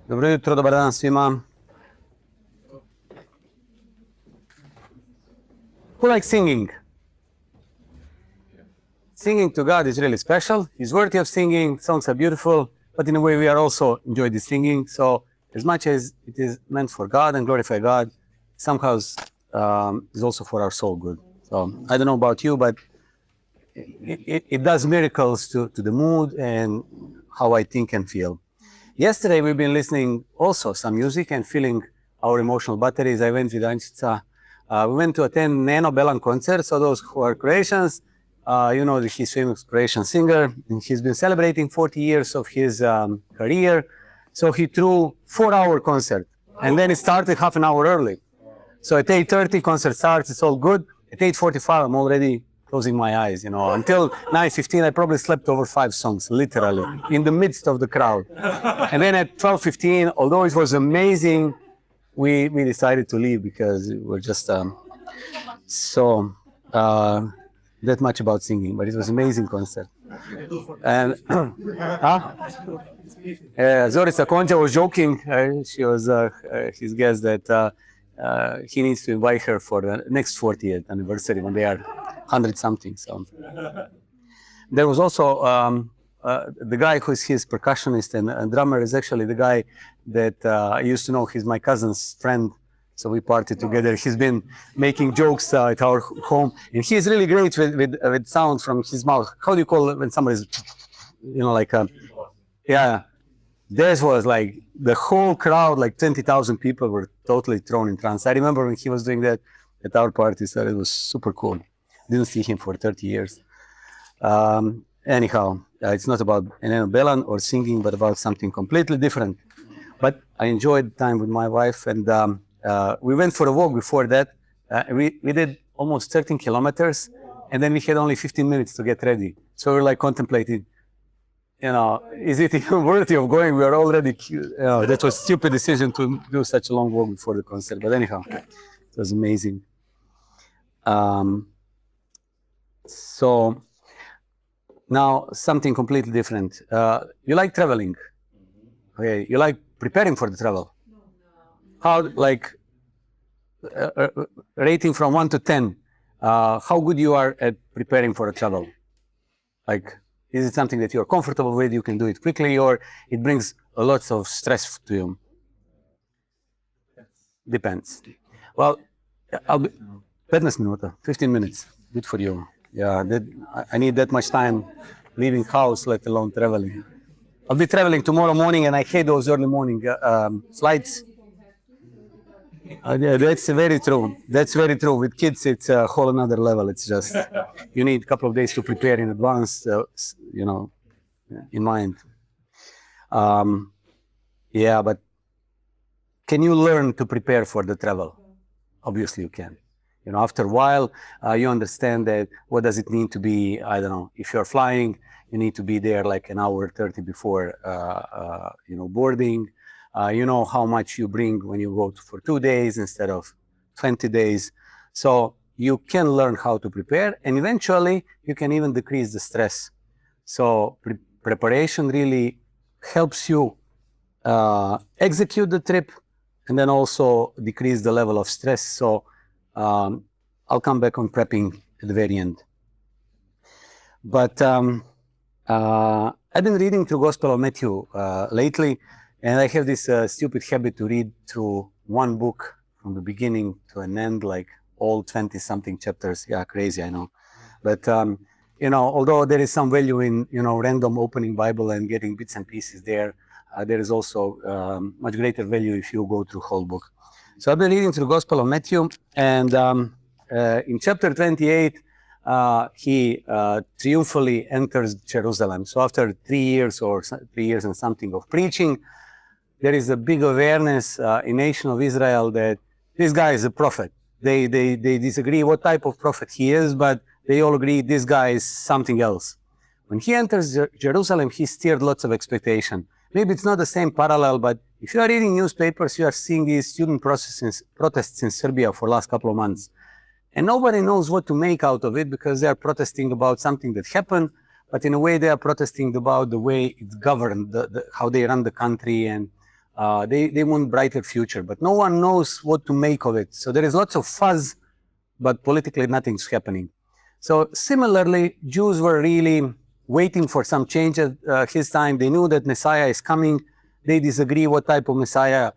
Dobro jutro, dobar dan svima. Who likes singing? Singing to God is really special. He's worthy of singing. Songs are beautiful, but in a way we are also enjoy the singing. So as much as it is meant for God and glorify God, somehow is also for our soul good. So I don't know about you, but it does miracles to the mood and how I think and feel. Yesterday we've been listening also some music and filling our emotional batteries. I went with Ančica. We went to attend Neno Belan concert. So those who are Croatians, you know, he's famous Croatian singer, and he's been celebrating 40 years of his career. So he threw 4-hour concert, and then it started half an hour early. So at 8:30 concert starts, it's all good. At 8:45 I'm already closing my eyes, you know. Until 9:15 I probably slept over 5 songs, literally, in the midst of the crowd. And then at 12:15, although it was amazing, we decided to leave because we're just that much about singing, but it was an amazing concert. And Zorica Konja was joking. She was his guest that he needs to invite her for the next 40th anniversary when they are 100 something. So there was also the guy who is his percussionist and drummer is actually the guy that I used to know. He's my cousin's friend. So we partied together. He's been making jokes at our home, and he's really great with sound from his mouth. How do you call it when somebody's, you know, like yeah. This was like the whole crowd, like 20,000 people were totally thrown in trance. I remember when he was doing that at our party, so it was super cool. Didn't see him for 30 years. Anyhow, it's not about Eneno Belan or singing, but about something completely different. But I enjoyed time with my wife, and we went for a walk before that. We did almost 13 kilometers, and then we had only 15 minutes to get ready. So we were like contemplating, you know, is it even worthy of going? We are already, you know, that was a stupid decision to do such a long walk before the concert. But anyhow, it was amazing. So now something completely different. You like traveling? Okay, you like preparing for the travel? How, like, rating from 1 to 10, how good you are at preparing for a travel? Like, is it something that you're comfortable with, you can do it quickly, or it brings a lot of stress to you? Depends. Well, I'll be 15 minutes, good for you. Yeah, I need that much time leaving house, let alone traveling. I'll be traveling tomorrow morning, and I hate those early morning flights. Yeah, that's very true. That's very true. With kids, it's a whole another level. It's just, you need a couple of days to prepare in advance, you know, in mind. Yeah, but can you learn to prepare for the travel? Obviously you can. You know, after a while, you understand that what does it mean to be, I don't know, if you're flying, you need to be there like an hour 30 before, you know, boarding. You know how much you bring when you go for 2 days instead of 20 days. So you can learn how to prepare, and eventually you can even decrease the stress. So preparation really helps you execute the trip and then also decrease the level of stress. So I'll come back on prepping at the very end. But I've been reading through Gospel of Matthew lately, and I have this stupid habit to read through one book from the beginning to an end, like all 20-something chapters. Yeah, crazy, I know. But, you know, although there is some value in, you know, random opening Bible and getting bits and pieces there, there is also much greater value if you go through whole book. So I've been reading through the Gospel of Matthew, and in chapter 28, he triumphantly enters Jerusalem. So after 3 years or 3 years and something of preaching, there is a big awareness in nation of Israel that this guy is a prophet. They disagree what type of prophet he is, but they all agree this guy is something else. When he enters Jerusalem, he stirred lots of expectation. Maybe it's not the same parallel, but if you are reading newspapers, you are seeing these student protests in Serbia for the last couple of months. And nobody knows what to make out of it because they are protesting about something that happened, but in a way they are protesting about the way it's governed, how they run the country, and They want brighter future, but no one knows what to make of it. So there is lots of fuzz, but politically nothing's happening. So similarly, Jews were really waiting for some change at his time. They knew that Messiah is coming. They disagree what type of Messiah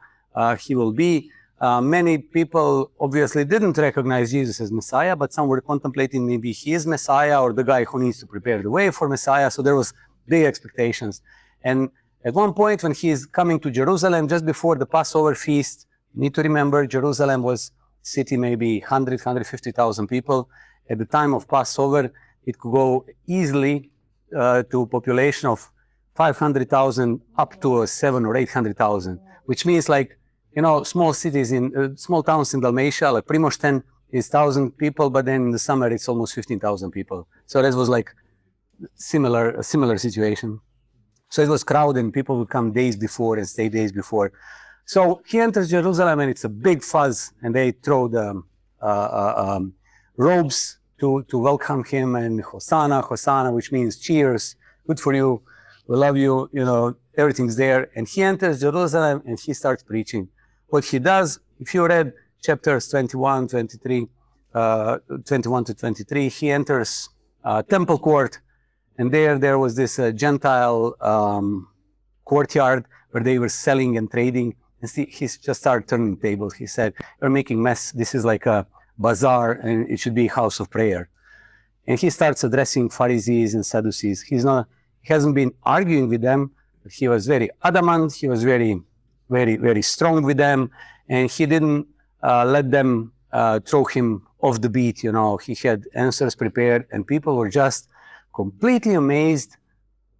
he will be. Many people obviously didn't recognize Jesus as Messiah, but some were contemplating maybe he is Messiah or the guy who needs to prepare the way for Messiah. So there was big expectations. And at one point when he is coming to Jerusalem, just before the Passover feast, you need to remember Jerusalem was a city maybe 100, 150,000 people. At the time of Passover, it could go easily to a population of 500,000 up to 700,000 or 800,000, which means like, you know, small cities in small towns in Dalmatia, like Primošten is 1,000 people, but then in the summer it's almost 15,000 people. So that was like a similar situation. So it was crowded and people would come days before and stay days before. So he enters Jerusalem and it's a big fuzz and they throw the robes to welcome him and Hosanna, Hosanna, which means cheers, good for you, we love you, you know, everything's there. And he enters Jerusalem and he starts preaching. What he does, if you read chapters 21 to 23, he enters temple court, and there was this Gentile courtyard where they were selling and trading. And he just started turning tables. He said, "You're making mess. This is like a bazaar, and it should be a house of prayer." And he starts addressing Pharisees and Sadducees. He hasn't been arguing with them, but he was very adamant. He was very, very strong with them, and he didn't let them throw him off the beat. You know, he had answers prepared, and people were just completely amazed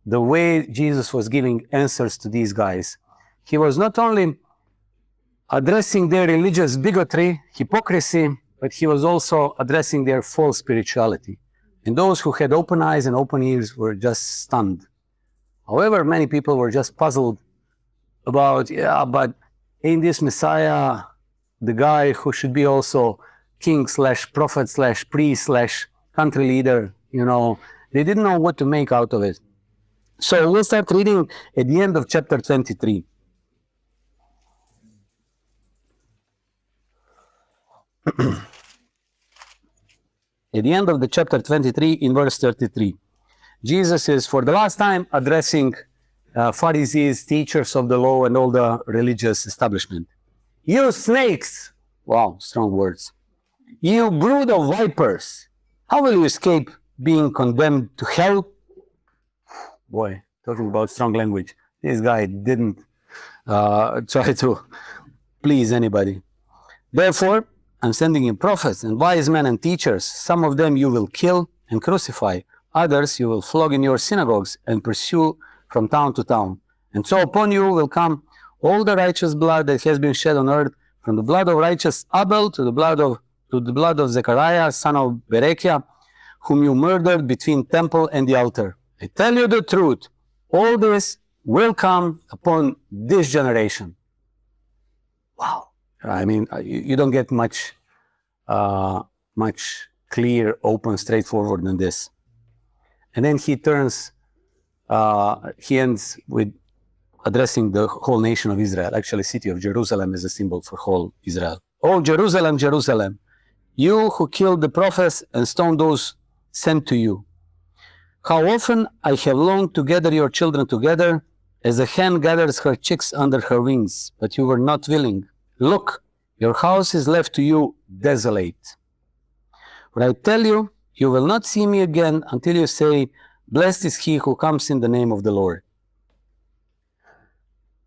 the way Jesus was giving answers to these guys. He was not only addressing their religious bigotry, hypocrisy, but he was also addressing their false spirituality. And those who had open eyes and open ears were just stunned. However, many people were just puzzled about, yeah, but ain't this Messiah the guy who should be also king / prophet / priest / country leader? You know, they didn't know what to make out of it. So we'll start reading at the end of chapter 23. At the end of the chapter 23, in verse 33, Jesus is for the last time addressing Pharisees, teachers of the law, and all the religious establishment. You snakes, wow, strong words. You brood of vipers, how will you escape being condemned to hell? Boy, talking about strong language. This guy didn't try to please anybody. Therefore, I'm sending you prophets and wise men and teachers. Some of them you will kill and crucify. Others you will flog in your synagogues and pursue from town to town. And so upon you will come all the righteous blood that has been shed on earth, from the blood of righteous Abel to the blood of Zechariah, son of Berechiah, whom you murdered between temple and the altar. I tell you the truth, all this will come upon this generation. Wow. I mean, you don't get much clear, open, straightforward than this. And then he ends with addressing the whole nation of Israel. Actually, city of Jerusalem is a symbol for whole Israel. Oh, Jerusalem, Jerusalem, you who killed the prophets and stoned those sent to you. How often I have longed to gather your children together, as a hen gathers her chicks under her wings, but you were not willing. Look, your house is left to you desolate. But I tell you, you will not see me again until you say, blessed is he who comes in the name of the Lord.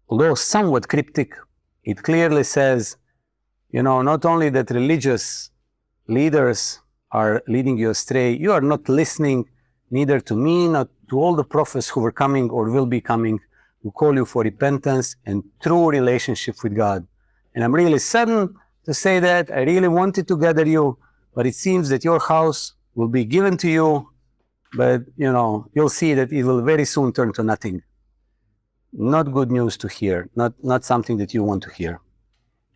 Although somewhat cryptic, it clearly says, you know, not only that religious leaders are leading you astray, you are not listening neither to me, nor to all the prophets who were coming or will be coming, who call you for repentance and true relationship with God. And I'm really saddened to say that. I really wanted to gather you, but it seems that your house will be given to you, but, you know, you'll see that it will very soon turn to nothing. Not good news to hear, not something that you want to hear.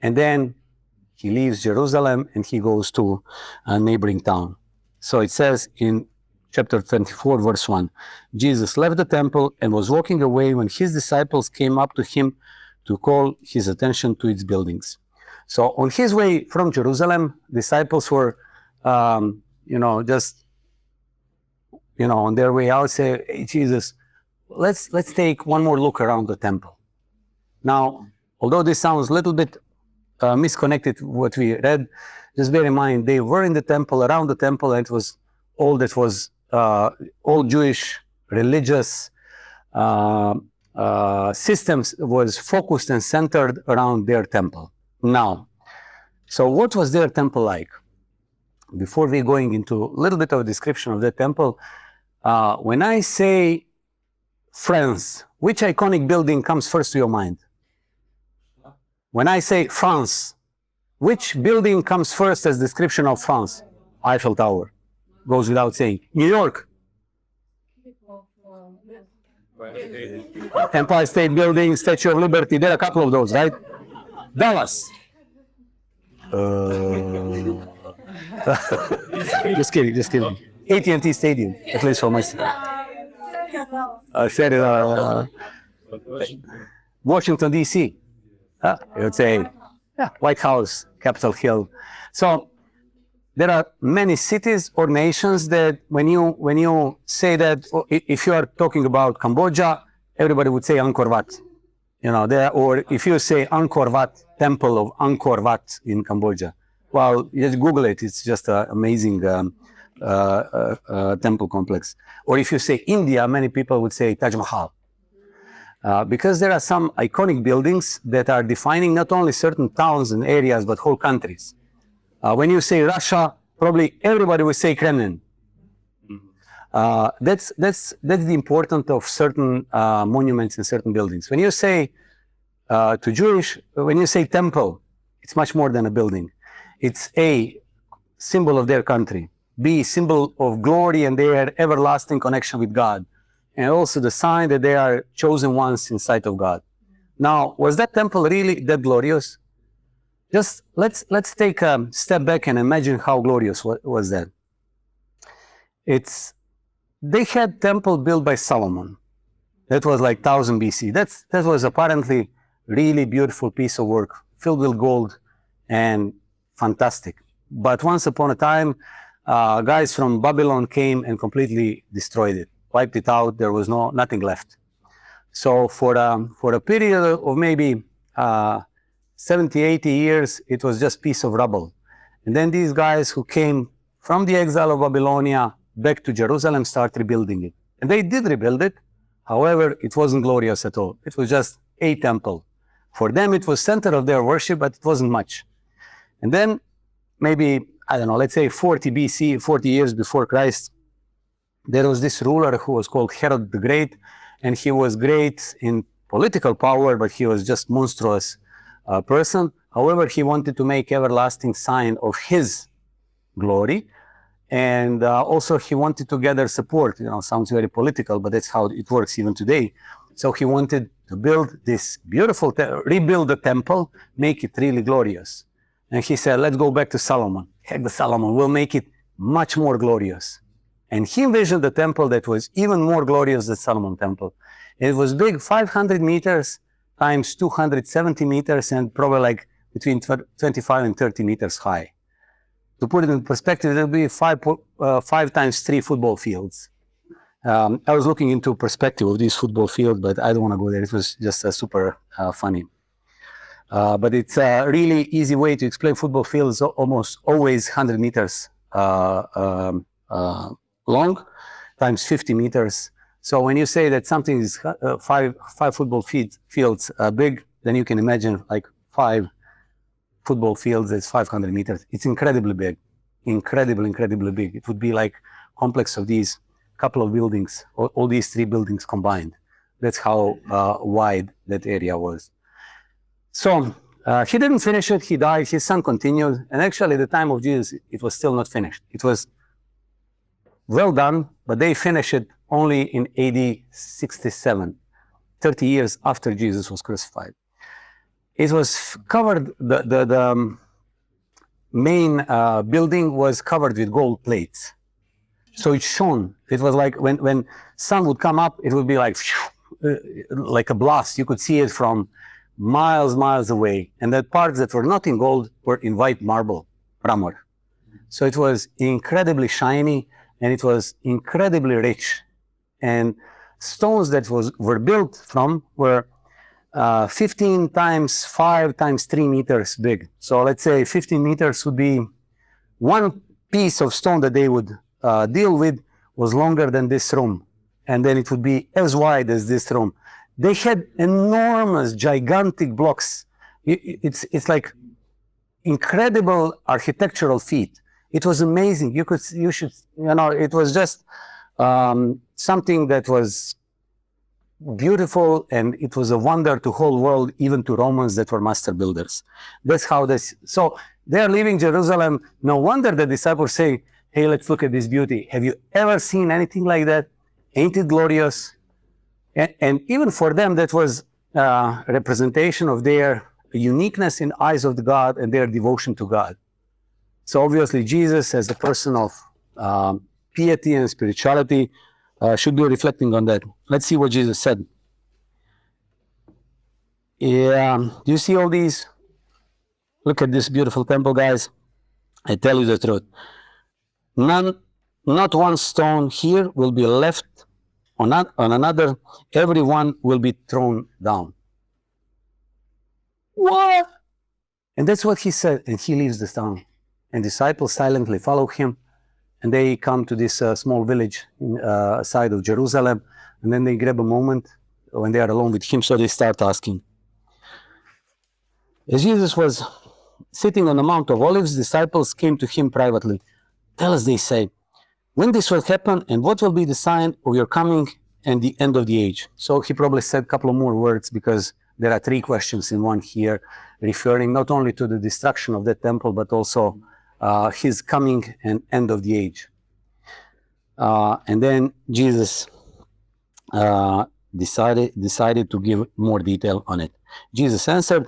And then he leaves Jerusalem and he goes to a neighboring town. So it says in chapter 24, verse 1, Jesus left the temple and was walking away when his disciples came up to him to call his attention to its buildings. So on his way from Jerusalem, disciples were, just, on their way out, say, hey, Jesus, let's take one more look around the temple. Now, although this sounds a little bit misconnected what we read, just bear in mind, they were in the temple, around the temple, and it was all that was all Jewish religious systems was focused and centered around their temple. Now, so what was their temple like? Before we going into a little bit of a description of the temple, when I say France, which iconic building comes first to your mind? When I say France, which building comes first as description of France? Eiffel Tower. Goes without saying. New York. Empire State Building, Statue of Liberty. There are a couple of those, right? Dallas. Just kidding. AT&T Stadium, at least for myself. Washington, D.C. I would say, White House, Capitol Hill. So there are many cities or nations that when you say that, if you are talking about Cambodia, everybody would say Angkor Wat. Or if you say Angkor Wat, Temple of Angkor Wat in Cambodia, well, just Google it. It's just an amazing temple complex. Or if you say India, many people would say Taj Mahal. Because there are some iconic buildings that are defining not only certain towns and areas, but whole countries. When you say Russia, probably everybody will say Kremlin. That's the importance of certain monuments and certain buildings. When you say when you say temple, it's much more than a building. It's A, symbol of their country. B, symbol of glory and their everlasting connection with God. And also the sign that they are chosen ones in sight of God. Now, was that temple really that glorious? Just let's take a step back and imagine how glorious was that. They had temple built by Solomon. That was like 1000 BC. That was apparently really beautiful piece of work, filled with gold and fantastic. But once upon a time, guys from Babylon came and completely destroyed it, wiped it out. There was nothing left. So for a period of maybe 70, 80 years, it was just piece of rubble. And then these guys who came from the exile of Babylonia back to Jerusalem start rebuilding it. And they did rebuild it. However, it wasn't glorious at all. It was just a temple. For them, it was center of their worship, but it wasn't much. And then maybe, I don't know, let's say 40 BC, 40 years before Christ, there was this ruler who was called Herod the Great, and he was great in political power, but he was just monstrous person. However, he wanted to make everlasting sign of his glory, and also he wanted to gather support. Sounds very political, but that's how it works even today. So he wanted to build this beautiful, rebuild the temple, make it really glorious. And he said, let's go back to Solomon. Heck, the Solomon will make it much more glorious. And he envisioned a temple that was even more glorious than Solomon temple. It was big, 500 meters times 270 meters, and probably like between 25 and 30 meters high. To put it in perspective, it would be 5 times 3 football fields. I was looking into perspective of these football fields, but I don't want to go there. It was just super funny. But it's a really easy way to explain football fields, almost always 100 meters long, times 50 meters. So when you say that something is 5 football fields big, then you can imagine like 5 football fields is 500 meters. It's incredibly big, incredibly big. It would be like complex of these couple of buildings, all these 3 buildings combined. That's how wide that area was. So he didn't finish it. He died. His son continued. And actually, at the time of Jesus, it was still not finished. It was well done, but they finished it only in AD 67, 30 years after Jesus was crucified. It was covered, the main building was covered with gold plates. So it shone. It was like when sun would come up, it would be like a blast. You could see it from miles away. And the parts that were not in gold were in white marble, mramor. So it was incredibly shiny and it was incredibly rich. And stones that were built from were 15 times 5 times 3 meters big. So let's say 15 meters would be one piece of stone that they would deal with was longer than this room. And then it would be as wide as this room. They had enormous, gigantic blocks. It's like incredible architectural feat. It was amazing. It was just something that was beautiful, and it was a wonder to whole world, even to Romans that were master builders. That's how this. So they are leaving Jerusalem. No wonder the disciples say, "Hey, let's look at this beauty. Have you ever seen anything like that? Ain't it glorious?" And even for them, that was a representation of their uniqueness in eyes of the God and their devotion to God. So obviously, Jesus, as the person of piety and spirituality, should be reflecting on that. Let's see what Jesus said. Yeah, do you see all these? Look at this beautiful temple, guys. I tell you the truth. Not one stone here will be left on another. Everyone will be thrown down. What? And that's what he said. And he leaves the town. And disciples silently follow him. And they come to this small village side of Jerusalem. And then they grab a moment when they are alone with him. So they start asking. As Jesus was sitting on the Mount of Olives, disciples came to him privately. "Tell us," they say, "when this will happen and what will be the sign of your coming and the end of the age?" So he probably said a couple of more words because there are 3 questions in one here, referring not only to the destruction of the temple, but also his coming and end of the age. And then Jesus decided to give more detail on it. Jesus answered,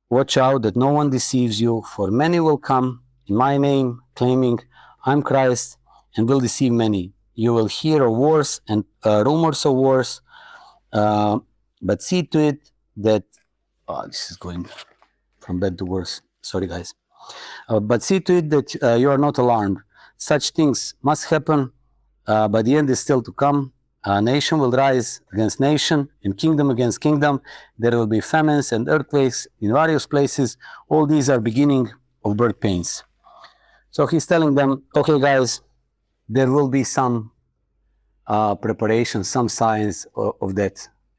"Watch out that no one deceives you, for many will come in my name, claiming I'm Christ, and will deceive many. You will hear of wars and rumors of wars, but see to it that..." This is going from bad to worse. Sorry, guys. "But see to it that you are not alarmed. Such things must happen, but the end is still to come. Nation will rise against nation, and kingdom against kingdom. There will be famines and earthquakes in various places. All these are beginning of birth pains." So he's telling them, okay, guys, there will be some preparation, some signs of that.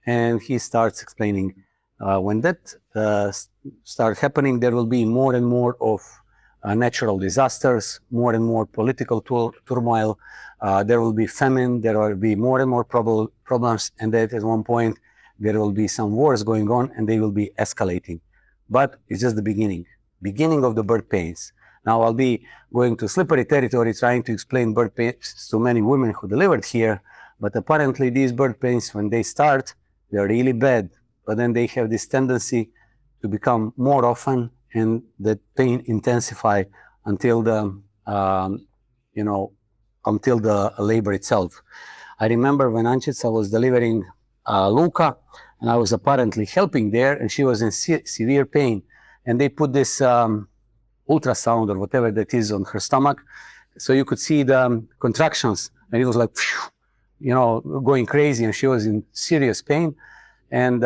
And he starts explaining when that starts happening, there will be more and more of natural disasters, more and more political turmoil. There will be famine, there will be more and more problems, and that at one point there will be some wars going on and they will be escalating. But it's just the beginning of the birth pains. Now I'll be going to slippery territory trying to explain birth pains to many women who delivered here, but apparently these birth pains, when they start, they're really bad, but then they have this tendency to become more often, and that pain intensify until the until the labor itself. I remember when Ančica was delivering Luka, and I was apparently helping there, and she was in severe pain, and they put this ultrasound or whatever that is on her stomach, so you could see the contractions, and it was like, going crazy, and she was in serious pain. And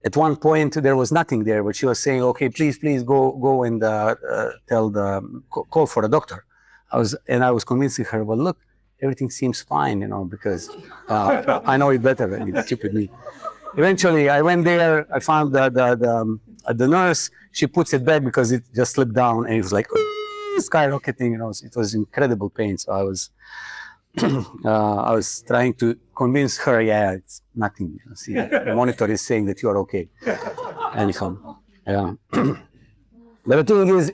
at one point there was nothing there, but she was saying, "Okay, please go and call for a doctor." I was convincing her, "Well, look, everything seems fine, because I know it better than it's stupid me." Eventually, I went there. I found the nurse. She puts it back because it just slipped down, and it was like skyrocketing. It was incredible pain. So I was trying to convince her, "Yeah, it's nothing. See, the monitor is saying that you are okay." Anyhow, yeah. But the thing is,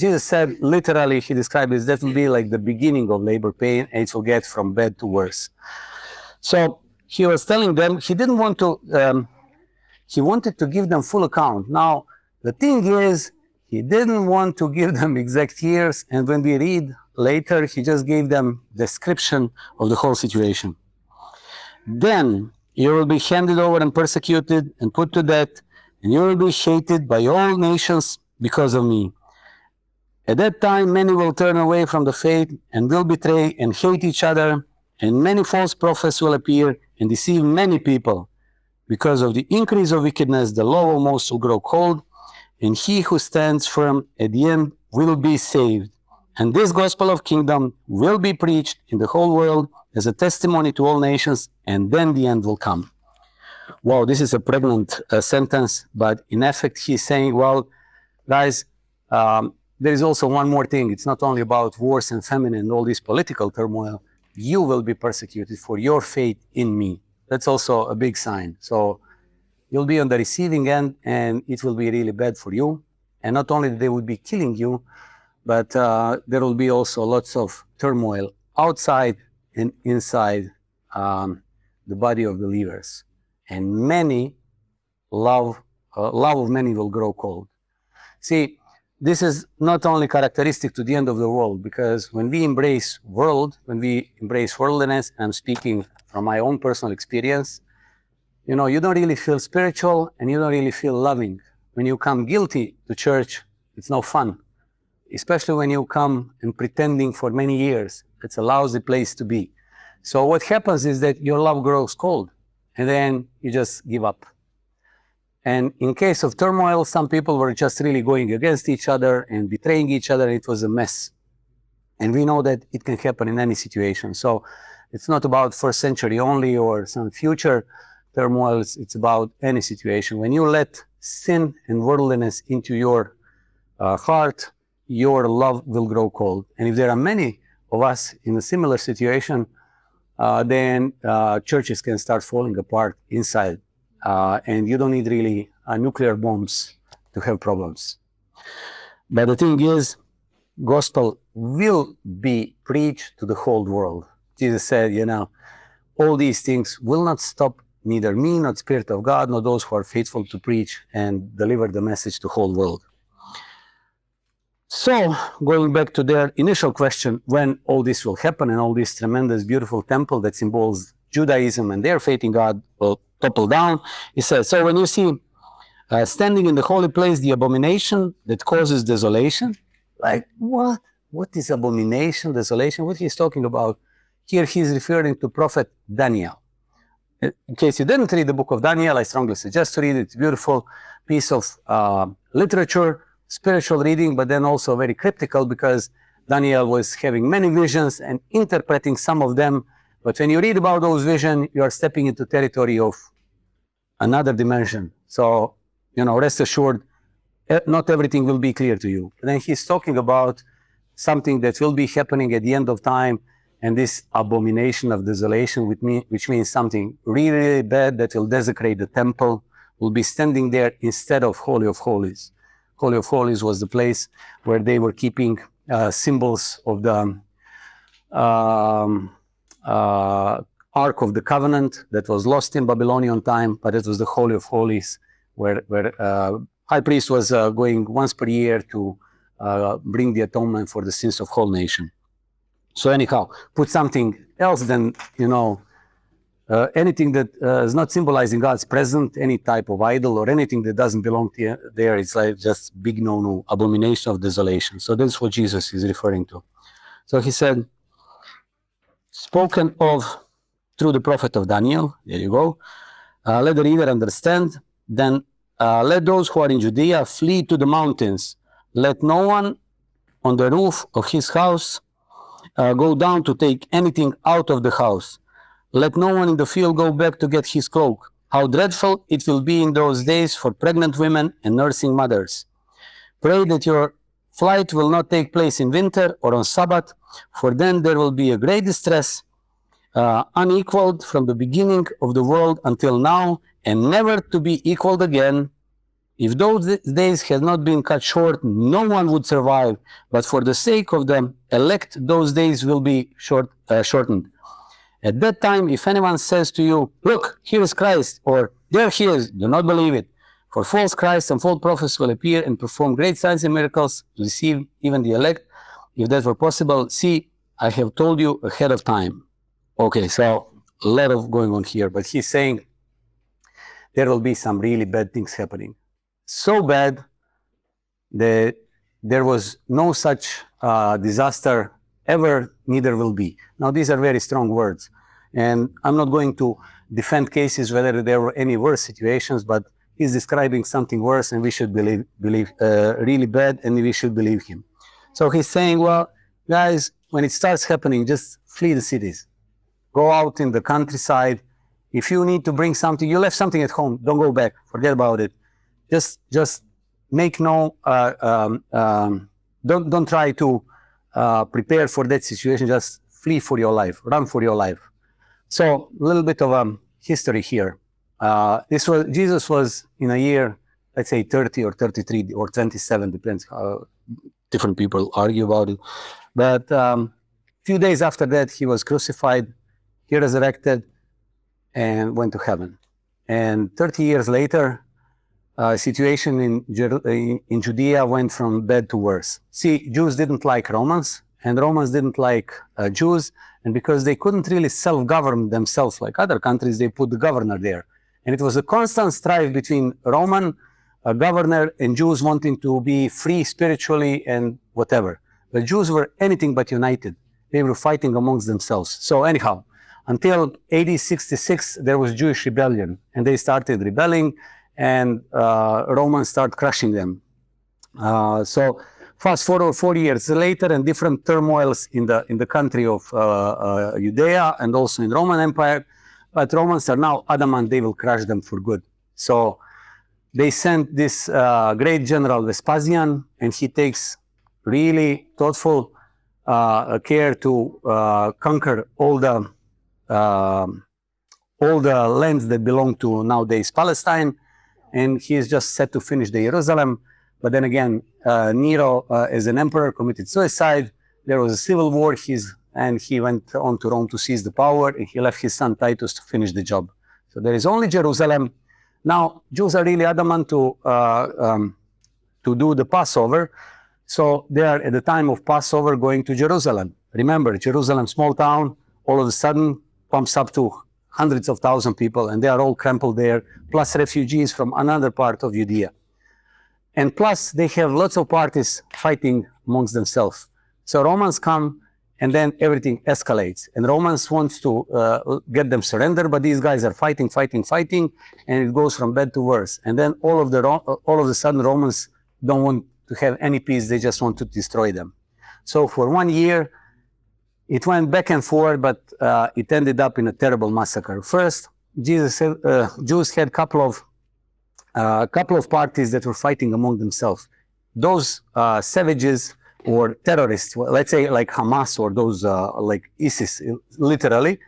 Jesus said, literally, he described it, that will be like the beginning of labor pain, and it will get from bad to worse. So he was telling them, he didn't want to, he wanted to give them full account. Now, the thing is, he didn't want to give them exact years, and when we read later, he just gave them description of the whole situation. Then You will be handed over and persecuted and put to death, and you will be hated by all nations because of me. At that time, many will turn away from the faith and will betray and hate each other, and many false prophets will appear and deceive many people. Because of the increase of wickedness, the law of most will grow cold, and he who stands firm at the end will be saved. And this gospel of kingdom will be preached in the whole world as a testimony to all nations, and then the end will come. Wow, this is a pregnant sentence, but in effect, he's saying, well, guys, there is also one more thing. It's not only about wars and famine and all this political turmoil. You will be persecuted for your faith in me. That's also a big sign. So you'll be on the receiving end, and it will be really bad for you. And not only they will be killing you, but there will be also lots of turmoil outside and inside the body of believers. And many love of many will grow cold. See, this is not only characteristic to the end of the world, because when we embrace worldliness, I'm speaking from my own personal experience, you know, you don't really feel spiritual and you don't really feel loving. When you come guilty to church, it's no fun. Especially when you come and pretending for many years. It's a lousy place to be. So what happens is that your love grows cold, and then you just give up. And in case of turmoil, some people were just really going against each other and betraying each other. It was a mess. And we know that it can happen in any situation. So it's not about first century only or some future turmoil. It's about any situation. When you let sin and worldliness into your heart, your love will grow cold. And if there are many of us in a similar situation, then churches can start falling apart inside. And you don't need really nuclear bombs to have problems. But the thing is, gospel will be preached to the whole world. Jesus said, you know, all these things will not stop neither me, nor the Spirit of God, nor those who are faithful to preach and deliver the message to the whole world. So, going back to their initial question, when all this will happen and all this tremendous, beautiful temple that symbols Judaism and their faith in God will topple down, he says, so when you see standing in the holy place the abomination that causes desolation, like what? What is abomination, desolation? What he's talking about? Here he's referring to prophet Daniel. In case you didn't read the book of Daniel, I strongly suggest to read it. It's a beautiful piece of literature, spiritual reading, but then also very cryptical, because Daniel was having many visions and interpreting some of them. But when you read about those visions, you are stepping into territory of another dimension. So, you know, rest assured, not everything will be clear to you. And then he's talking about something that will be happening at the end of time, and this abomination of desolation, which means something really, really bad that will desecrate the temple, will be standing there instead of Holy of Holies. Holy of Holies was the place where they were keeping symbols of the Ark of the Covenant that was lost in Babylonian time, but it was the Holy of Holies where high priest was going once per year to bring the atonement for the sins of whole nation. So anyhow, put something else than, you know, anything that is not symbolizing God's presence, any type of idol or anything that doesn't belong to there, it's like just big no-no, abomination of desolation. So that's what Jesus is referring to. So he said, spoken of through the prophet of Daniel, there you go. Let the reader understand. Then let those who are in Judea flee to the mountains. Let no one on the roof of his house go down to take anything out of the house. Let no one in the field go back to get his cloak. How dreadful it will be in those days for pregnant women and nursing mothers. Pray that your flight will not take place in winter or on Sabbath, for then there will be a great distress, unequaled from the beginning of the world until now, and never to be equaled again. If those days had not been cut short, no one would survive, but for the sake of the elect, those days will be shortened. At that time, if anyone says to you, look, here is Christ, or there he is, do not believe it. For false Christs and false prophets will appear and perform great signs and miracles to deceive even the elect. If that were possible, see, I have told you ahead of time. Okay, so a lot of going on here, but he's saying there will be some really bad things happening. So bad that there was no such disaster ever, neither will be. Now, these are very strong words, and I'm not going to defend cases whether there were any worse situations, but he's describing something worse, and we should believe really bad, and we should believe him. So he's saying, well, guys, when it starts happening, just flee the cities. Go out in the countryside. If you need to bring something, you left something at home, don't go back, forget about it. Just make no, don't try to prepare for that situation, just flee for your life, run for your life. So a little bit of history here. Jesus was in a year, let's say 30 or 33 or 27, depends how different people argue about it. But few days after that, he was crucified, he resurrected, and went to heaven. And 30 years later, situation in Judea went from bad to worse. See, Jews didn't like Romans, and Romans didn't like Jews, and because they couldn't really self-govern themselves like other countries, they put the governor there. And it was a constant strife between Roman governor and Jews wanting to be free spiritually and whatever. The Jews were anything but united. They were fighting amongst themselves. So anyhow, until AD 66, there was Jewish rebellion, and they started rebelling, and Romans started crushing them. So fast forward 40 years later, and different turmoils in the country of Judea and also in Roman Empire, but Romans are now adamant they will crush them for good. So they sent this great general Vespasian, and he takes really thoughtful care to conquer all the lands that belong to nowadays Palestine, and he is just set to finish the Jerusalem. But then again, Nero, as an emperor, committed suicide. There was a civil war, and he went on to Rome to seize the power, and he left his son Titus to finish the job. So there is only Jerusalem. Now, Jews are really adamant to do the Passover. So they are, at the time of Passover, going to Jerusalem. Remember, Jerusalem, small town, all of a sudden pumps up to hundreds of thousands of people, and they are all crumpled there, plus refugees from another part of Judea. And plus, they have lots of parties fighting amongst themselves. So Romans come, and then everything escalates. And Romans wants to get them surrender, but these guys are fighting, and it goes from bad to worse. And then all of a sudden, Romans don't want to have any peace, they just want to destroy them. So for 1 year, it went back and forth, but it ended up in a terrible massacre. First, Jews had a couple of parties that were fighting among themselves. Those savages or terrorists, let's say like Hamas or those like ISIS, literally,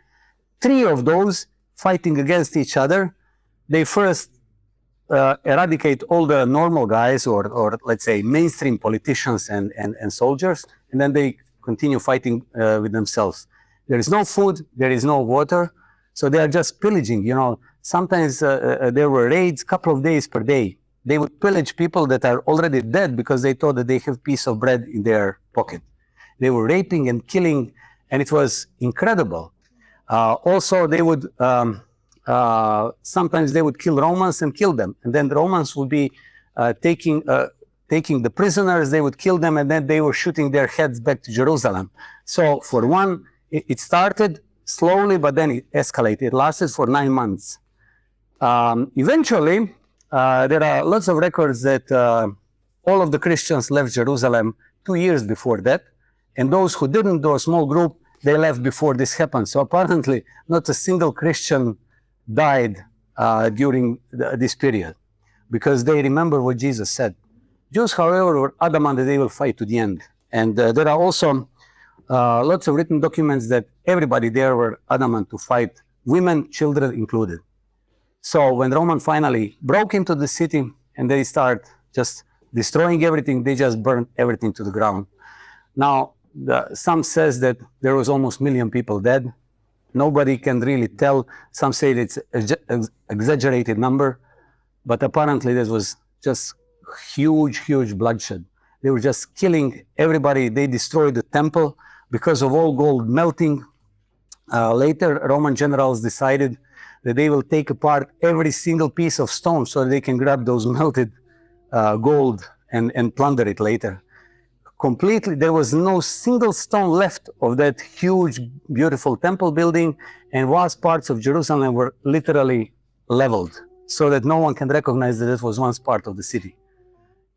3 of those fighting against each other. They first eradicate all the normal guys or let's say mainstream politicians and soldiers, and then they continue fighting with themselves. There is no food, there is no water, so they are just pillaging. You know, sometimes there were raids, couple of days per day. They would pillage people that are already dead because they thought that they have a piece of bread in their pocket. They were raping and killing, and it was incredible. Also, they would sometimes they would kill Romans and kill them, and then the Romans would be taking the prisoners, they would kill them, and then they were shooting their heads back to Jerusalem. So for one, it started slowly, but then it escalated. It lasted for 9 months. Eventually, there are lots of records that all of the Christians left Jerusalem 2 years before that, and those who didn't, though a small group, they left before this happened. So apparently, not a single Christian died during this period, because they remember what Jesus said. Jews, however, were adamant that they will fight to the end. And there are also lots of written documents that everybody there were adamant to fight, women, children included. So when Roman finally broke into the city and they start just destroying everything, they just burned everything to the ground. Now, some says that there was almost 1 million people dead. Nobody can really tell. Some say it's an exaggerated number, but apparently this was just huge bloodshed. They were just killing everybody. They destroyed the temple because of all gold melting. Later, Roman generals decided that they will take apart every single piece of stone so they can grab those melted gold and plunder it later. Completely, there was no single stone left of that huge, beautiful temple building, and vast parts of Jerusalem were literally leveled so that no one can recognize that it was once part of the city.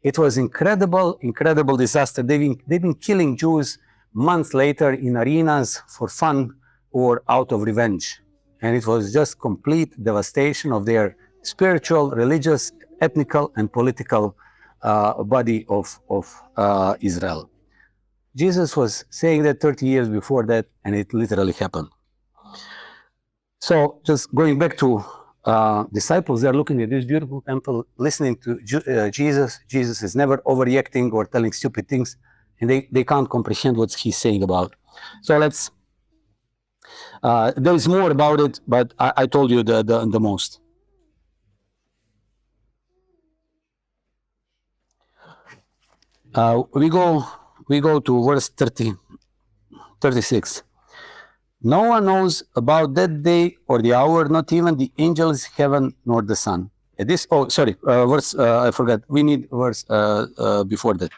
It was incredible, incredible disaster. They've been killing Jews months later in arenas for fun or out of revenge. And it was just complete devastation of their spiritual, religious, ethnical, and political body of Israel. Jesus was saying that 30 years before that, and it literally happened. So just going back to disciples, they're looking at this beautiful temple, listening to Jesus. Jesus is never overreacting or telling stupid things, and they can't comprehend what he's saying about. So let's, there is more about it, but I told you the most. We go to verse 36. No one knows about that day or the hour, not even the angels, heaven, nor the Son. This, verse, I forgot. We need verse before that.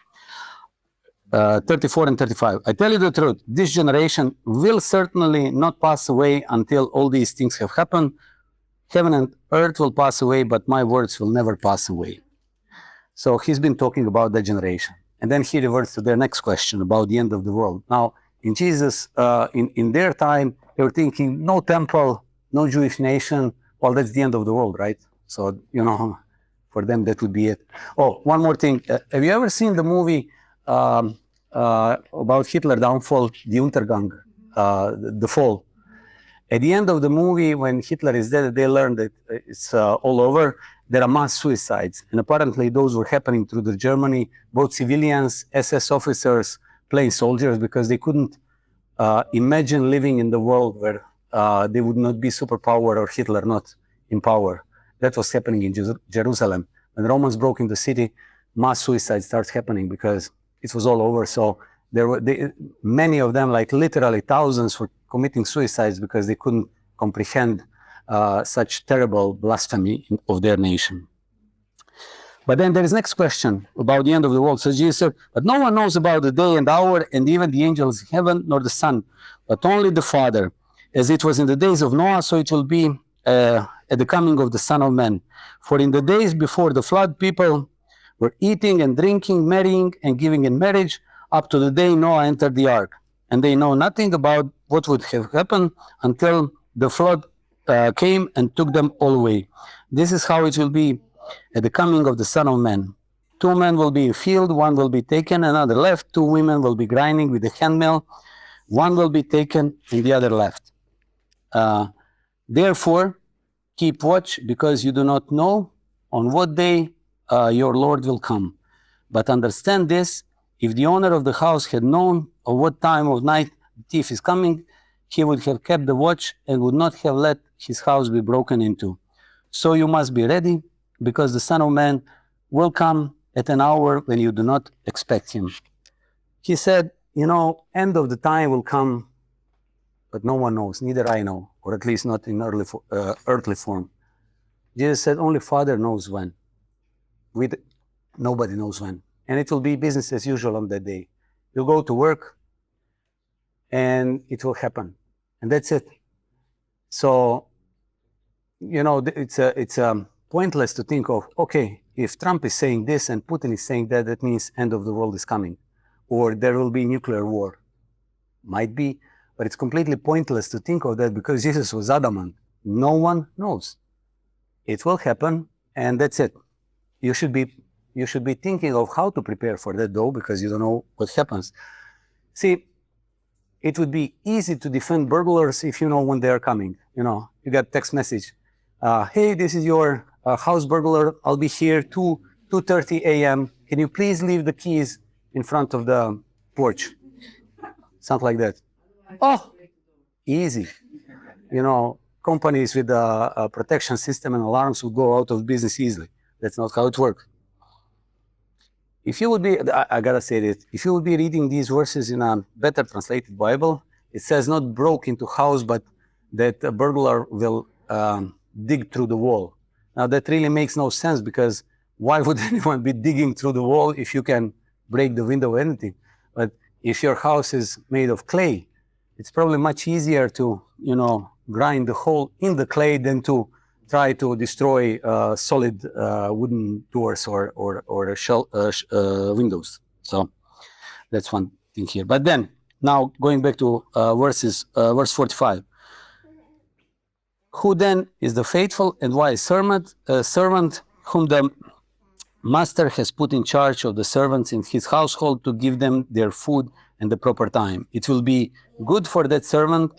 34 and 35. I tell you the truth, this generation will certainly not pass away until all these things have happened. Heaven and earth will pass away, but my words will never pass away. So he's been talking about that generation. And then he reverts to their next question about the end of the world. Now, in Jesus, in their time, they were thinking, no temple, no Jewish nation. Well, that's the end of the world, right? So, you know, for them, that would be it. Oh, one more thing. Have you ever seen the movie about Hitler downfall, the Untergang, the fall? At the end of the movie, when Hitler is dead, they learn that it's all over. There are mass suicides. And apparently those were happening through the Germany, both civilians, SS officers, plain soldiers, because they couldn't imagine living in the world where they would not be superpower or Hitler not in power. That was happening in Jerusalem. When Romans broke into the city, mass suicide starts happening because it was all over. So there were many of them, like literally thousands, were committing suicides because they couldn't comprehend such terrible blasphemy of their nation. But then there is next question about the end of the world. So Jesus said, but no one knows about the day and hour, and even the angels in heaven, nor the Son, but only the Father. As it was in the days of Noah, so it will be at the coming of the Son of Man. For in the days before the flood, people were eating and drinking, marrying and giving in marriage, up to the day Noah entered the ark. And they know nothing about what would have happened until the flood came and took them all away. This is how it will be at the coming of the Son of Man. 2 men will be in field, one will be taken, another left. 2 women will be grinding with the handmill, one will be taken and the other left. Therefore, keep watch, because you do not know on what day your Lord will come. But understand this, if the owner of the house had known of what time of night the thief is coming, he would have kept the watch and would not have let his house be broken into. So you must be ready, because the Son of Man will come at an hour when you do not expect him. He said, you know, end of the time will come, but no one knows, neither I know, or at least not in earthly form. Jesus said, only Father knows when. Nobody knows when. And it will be business as usual on that day. You'll go to work, and it will happen. And that's it. So, you know, it's pointless to think of, okay, if Trump is saying this and Putin is saying that, that means end of the world is coming. Or there will be nuclear war. Might be, but it's completely pointless to think of that because Jesus was adamant. No one knows. It will happen, and that's it. You should be thinking of how to prepare for that, though, because you don't know what happens. See, it would be easy to defend burglars if you know when they are coming. You know, you get text message. Hey, this is your house burglar. I'll be here 2:30 a.m. Can you please leave the keys in front of the porch? Something like that. Oh, easy. You know, companies with a protection system and alarms will go out of business easily. That's not how it works. If you would be, I gotta say this, if you would be reading these verses in a better translated Bible, It says not broke into house, but that a burglar will dig through the wall. Now that really makes no sense, because why would anyone be digging through the wall if you can break the window or anything? But if your house is made of clay, it's probably much easier to, grind the hole in the clay than to try to destroy solid wooden doors or windows. So that's one thing here. But then, now going back to verse 45. Who then is the faithful and wise servant whom the master has put in charge of the servants in his household to give them their food in the proper time? It will be good for that servant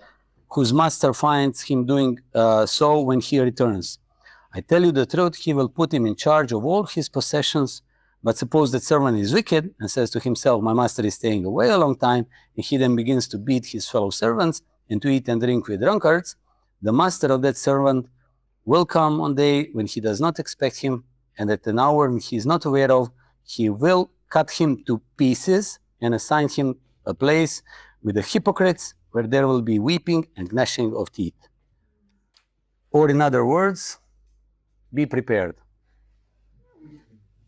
whose master finds him doing so when he returns. I tell you the truth, he will put him in charge of all his possessions. But suppose that servant is wicked and says to himself, my master is staying away a long time, and he then begins to beat his fellow servants and to eat and drink with drunkards. The master of that servant will come one day when he does not expect him, and at an hour he is not aware of. He will cut him to pieces and assign him a place with the hypocrites, where there will be weeping and gnashing of teeth. Or in other words, be prepared.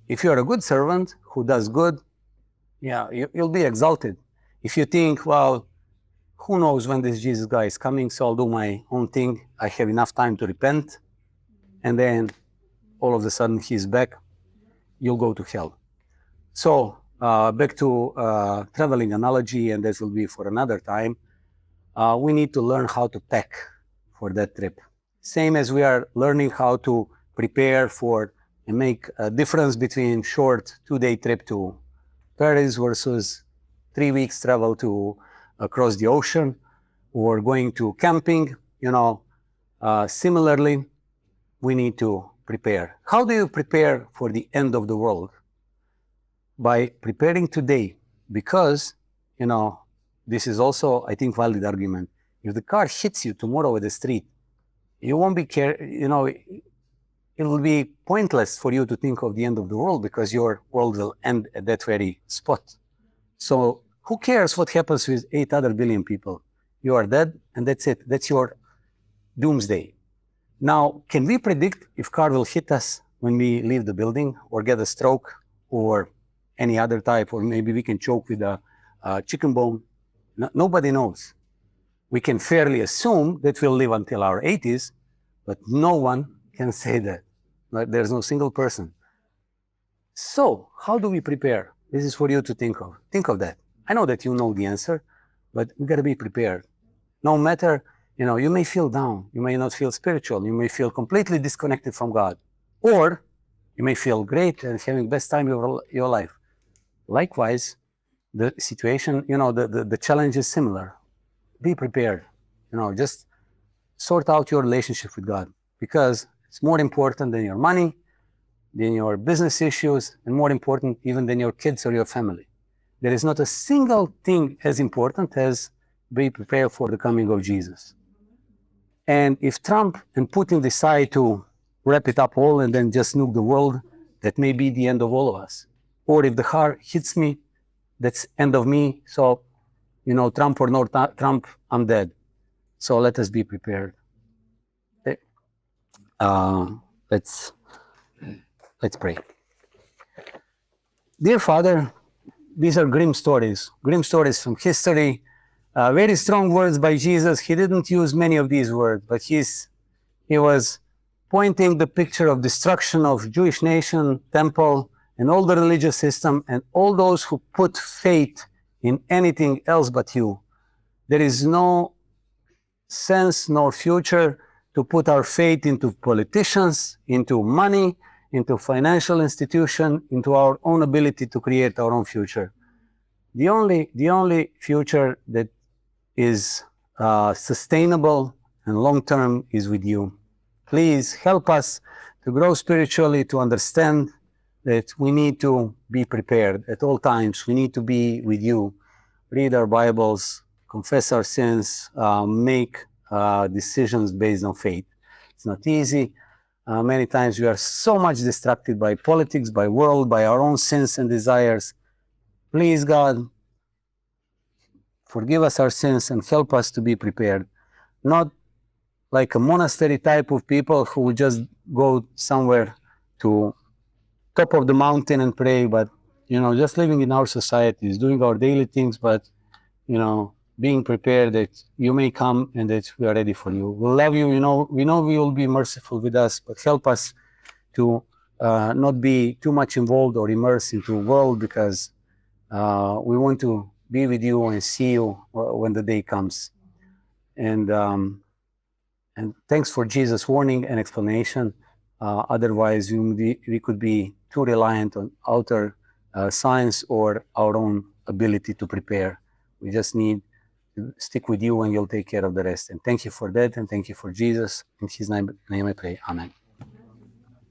If you're a good servant who does good, you'll be exalted. If you think, well, who knows when this Jesus guy is coming, so I'll do my own thing. I have enough time to repent. And then all of a sudden he's back. You'll go to hell. So back to traveling analogy, and this will be for another time. We need to learn how to pack for that trip. Same as we are learning how to prepare for and make a difference between short 2-day trip to Paris versus 3 weeks travel to across the ocean, or going to camping. Similarly, we need to prepare. How do you prepare for the end of the world? By preparing today, because, this is also, I think, valid argument. If the car hits you tomorrow at the street, you won't be it will be pointless for you to think of the end of the world, because your world will end at that very spot. So who cares what happens with 8 other billion people? You are dead, and that's it. That's your doomsday. Now, can we predict if car will hit us when we leave the building, or get a stroke, or any other type, or maybe we can choke with a chicken bone? Nobody knows. We can fairly assume that we'll live until our 80s, but no one can say that. There's no single person. So, how do we prepare? This is for you to think of. Think of that. I know that you know the answer, but we got to be prepared. No matter, you may feel down, you may not feel spiritual, you may feel completely disconnected from God, or you may feel great and having best time of your life. Likewise, the situation, the challenge is similar. Be prepared. Just sort out your relationship with God, because it's more important than your money, than your business issues, and more important even than your kids or your family. There is not a single thing as important as be prepared for the coming of Jesus. And if Trump and Putin decide to wrap it up all and then just nuke the world, that may be the end of all of us. Or if the car hits me, that's end of me. So, Trump or no Trump, I'm dead. So let us be prepared. Let's pray. Dear Father, these are grim stories from history. Very strong words by Jesus. He didn't use many of these words, but he was pointing the picture of destruction of Jewish nation, temple, and all the religious system, and all those who put faith in anything else but you. There is no sense nor future to put our faith into politicians, into money, into financial institution, into our own ability to create our own future. The only future that is sustainable and long-term is with you. Please help us to grow spiritually, to understand that we need to be prepared at all times. We need to be with you, read our Bibles, confess our sins, make decisions based on faith. It's not easy. Many times we are so much distracted by politics, by world, by our own sins and desires. Please, God, forgive us our sins, and help us to be prepared. Not like a monastery type of people who would just go somewhere to top of the mountain and pray, but just living in our societies, doing our daily things, but being prepared that you may come and that we are ready for you. We love you. We know we will be merciful with us, but help us to not be too much involved or immersed into the world, because we want to be with you and see you when the day comes. And thanks for Jesus' warning and explanation. Otherwise, we could be too reliant on outer science or our own ability to prepare. We just need to stick with you, and you'll take care of the rest. And thank you for that, and thank you for Jesus. In his name I pray. Amen.